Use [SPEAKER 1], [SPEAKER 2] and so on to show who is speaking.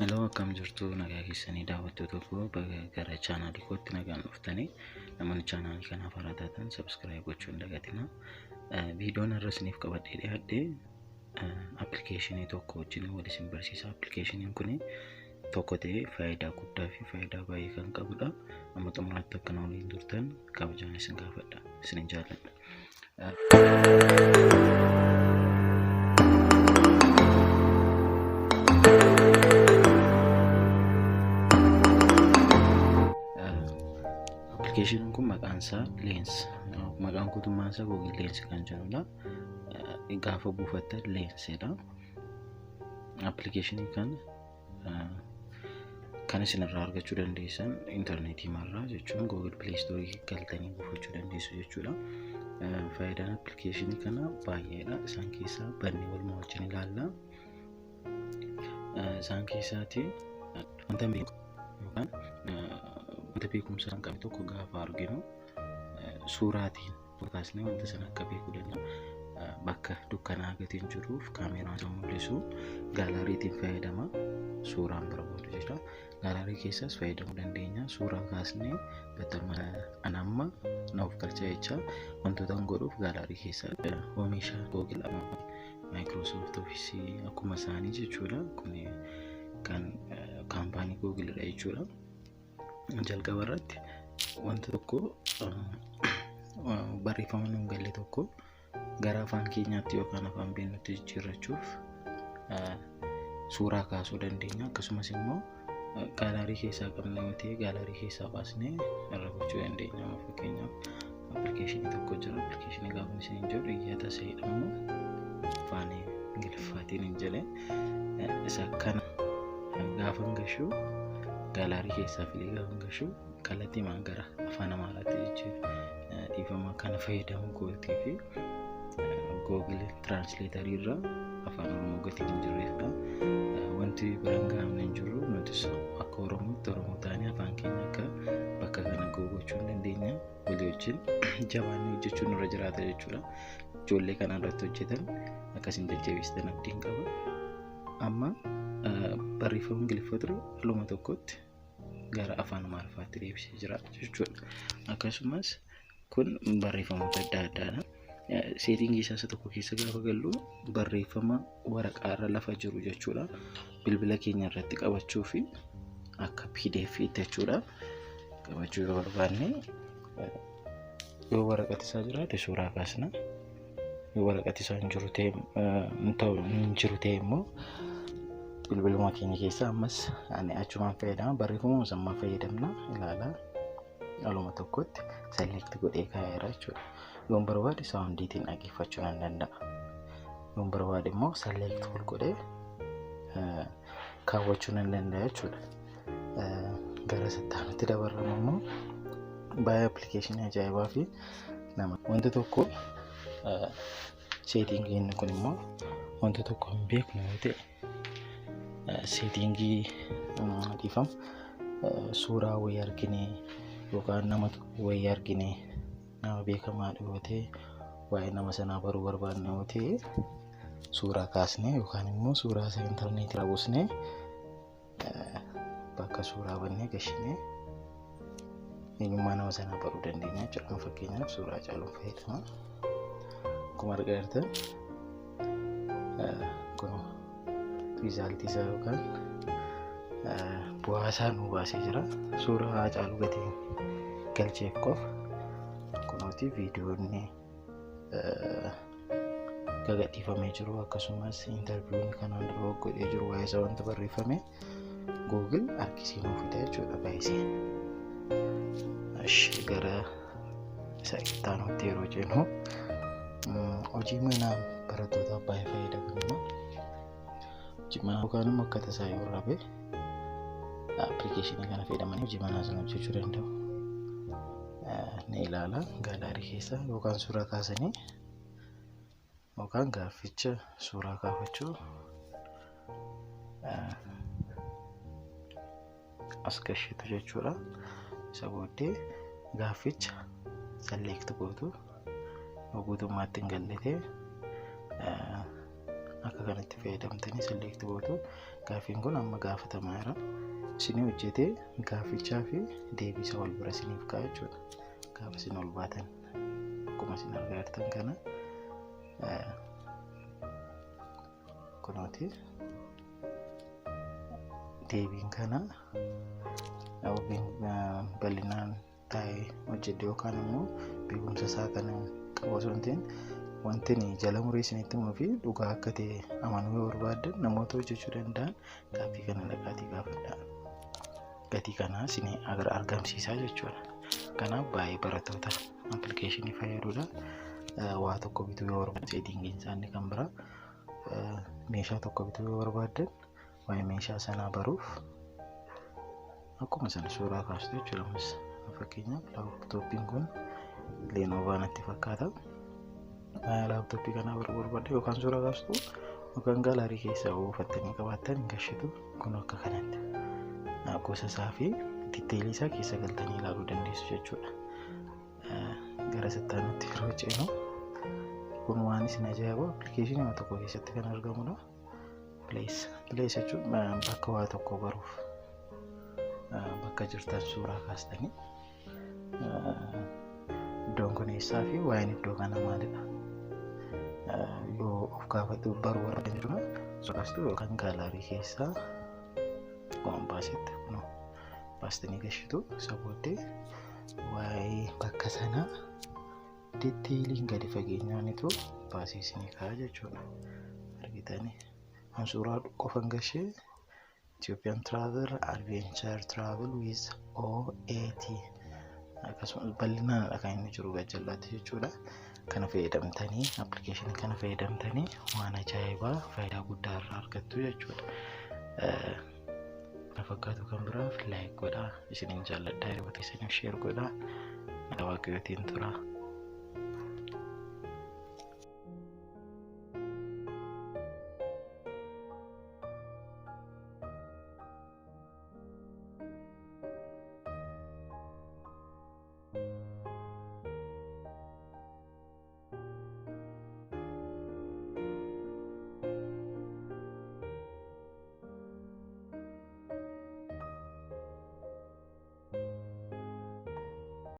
[SPEAKER 1] Hello, akkam jirtu nagaa keessanii daawwattoota koo baga gara chaanaalii kootti nagaan dhuftanii namoonni chaanaalii kanaaf haaraa taatan subscribe gochuu hin dagatinaa. Viidiyoon irra isiniif qabadhee dhiyaadhe appilikeeshinii tokko wajjin wal isin barsiisa. Appilikeeshiniin kun tokko ta'ee faayidaa guddaa fi faayidaa baay'ee kan qabudha. Amma xumuraatti akka waliin turtan kabajaan isin gaafadha. Isin jaalladha. Appilikeeshiniin kun maqaan isaa Lens. Maqaan guutummaan isaa Google Lens kan jedhudha. Gaafa buufattan Lensedha. Appilikeeshinii kan isin irraa argachuu dandeessan interneetii marraa jechuun Google Play Store galtanii buufachuu dandeessu jechuudha. Faayidaan appilikeeshinii kana baay'eedha. Isaan keessaa bannee walumaa wajjin ilaalla. Isaan keessaati wanta beekumsaan qabu tokko gaafa arginu suuraatiin kaasnee wanta sana akka beekuu dandeenya. Bakka dukkanaa gatiin jiruuf kaameraan isa mul'isu gaalaariitiin fayyadama suuraan barbaadu jechuudha. Gaalaarii keessas fayyadamuu dandeenya. Suuraa kaasnee battaluma anamma naaf galcha jecha wantoota godhuuf gaalaarii keessa oomisha Google Microsoft Office akkuma isaanii jechuudha. Kun kan kaampaanii Google dha jechuudha. Jalqaba irratti wanta tokko barreeffama nuun galle tokko gara afaan keenyaatti yookaan afaan beenutti jijjiirrachuuf suuraa kaasuu dandeenya. Akkasumas immoo gaalaarii keessaa qabna yoo ta'e gaalaarii keessaa baasnee irra gochuu dandeenya. Fakkeenyaaf appilikeeshinii tokko jira. Appilikeeshinii gaafa isin jedhu iyyata seedhamu afaan Ingiliffaatiin hin jedhe isa kana gaafa gashu gaalaarii keessaa filee gaafa gashu kallattii gara afaan Amaaraatti jechuudha. Dhiifama kana fayyadamu gootii fi Google Translator irra afaan Oromoo gatiin hin jirreefidha. Wanti biraan gahamne hin jiru nutis akka Oromootti Oromoo taanee afaan keenya akka bakka kana gochuu hin dandeenya. Walii wajjin jabaannee hojjechuun irra jiraata jechuudha. Ijoollee kana irratti hojjetan akkasiin jajjabeessitan abdiin qaba. Amma barreeffama Ingiliffaa luma tokkotti gara afaan Amaaraatti deebisee jira jechuudha. Akkasumas kun barreeffamoota adda addaadha. Seetingii isaa tokko keessa gaafa gallu barreeffama waraqaa irra lafa jiru jechuudha. Bilbila keenya irratti qabachuu fi akka PDF jechuudha. Qabachuu yoo barbaanne yoo waraqati isaa jiraate suuraa kaasna. Yoo waraqati isaa hin jiru ta'e immoo bilbiluma keenya keessa ammas ani achumaan fayyadama. Barreeffama sammaa fayyadamna ilaalaa aluma tokkotti select godhee kaa'eera jechuudha. Yoon barbaade saawundiitiin dhaggeeffachuu nan danda'a. Yoon barbaade immoo select godhee kaawwachuu nan danda'a jechuudha. Gara sattaanitti dabarramu immoo baay'ee appilikeeshinii ajaa'ibaa fi nama wanta tokko seetingiin kun immoo wanta tokko hin beeknu yoo ta'e seetingii dhiifama suuraa wayii argine yookaan nama wayii argine nama beekamaa yoo ta'e waa'ee nama sanaa baruu barbaadne yoo ta'e suuraa kaasnee yookaan immoo suuraa isaa interneetii irraa buusnee bakka suuraa bannee gashinee eenyummaa nama sanaa baruu dandeenya jechuudha. Fakkeenyaaf suuraa Haacaaluun fayyadama. Akkuma argaa jirtan kun rizaaltii isaa yookaan bu'aa isaa nu baasee jira. Suuraa Haacaaluu gatiin galcheef qofa kunooti viidiyoonni gadhiifamee jiru akkasumas interviewni kanaan dura godhee jiru waa'ee isaa wanta barreeffame Google harkisee nuuf fida jechuudha. Baay'isee gara isa ittaanutti yeroo jennu hojii manaa barattootaaf baay'ee fayyadamanidha. Hojii manaa yookaan immoo akka tasaa yoo rabe appilikeeshinii kana fayyadamanii hojii manaa sana hojjechuu danda'u. Ni ilaala gaalaarii keessa yookaan suuraa kaasanii yookaan gaafficha suuraa kaafachuu as gashitu jechuudha. Isa booddee gaafficha select gootu guutummaatti hin galletee akka kanatti fayyadamtanii select gootu gaaffiin kun amma gaafatamaa jira. Isinii hojjetee gaaffichaa fi deebii isa wal bira isiniif kaa'u jechuudha. Gaafa isin ol baatan akkuma isin argaa jirtan kana kunooti deebiin kana bal'inaan taa'ee hojjedhe yookaan immoo beekumsa isaa kana qabu osoo hin ta'in wanti jala murii isinitti himuu fi dhugaa akka ta'e amanuu yoo barbaaddan namoota hojjechuu danda'an gaaffii kana dhaqaatii gaafadhaa. Gatii kanaa isinii argamsiisaa jechuudha. Kanaaf baay'ee barattoota appilikeeshinii fayyadudha. Waa tokko bituu yoo barbaaddan seetingiin isaanii kan bira meeshaa tokko bituu yoo barbaaddan waa'ee meeshaa sanaa baruuf akkuma sana suuraa kaastu jechuudha. Fakkeenyaaf laaptooppiin kun Lenovo natti fakkaata. Laaptooppii kana barbaadde yookaan suuraa kaastu yookaan gaalaarii keessaa buufattanii qabaattan gashitu kun akka kanatti gosa isaa fi diiteelii isaa keessa galtanii ilaaluu dandeessu jechuudha. Gara sattaanutti yeroo ceenu kun waan isin ajaa'ibu appilikeeshinii tokko keessatti kan argamudha. Place jechuun bakka waa tokko baruuf bakka jirtan suuraa kaastanii iddoon kun eessaa fi waa'een iddoo kana maalidha yoo of gaafatu baruu barbaaddan jechuudha. Suuraa kaastu yookaan gaalaarii keessaa waan baasitti kunoo baastanii gashitu isa booddee waa'ee bakka sanaa diiteeliin gadi fageenyaanitu baasii isinii kaa'a jechuudha. Argitanii an suuraa qofan gashee Ethiopian Travel Adventure Travel with OAT akkasumas bal'inaan kan inni jiru gajjallaatti jechuudha. Kana fayyadamtanii appilikeeshinii kana fayyadamtanii waan ajaa'ibaa faayidaa guddaa irraa argattu jechuudha. Fakkaatu kan biraaf like godhaa, isiniin jaalladhaa, yeroo isiniif share godhaa. Waaqayyoon tura.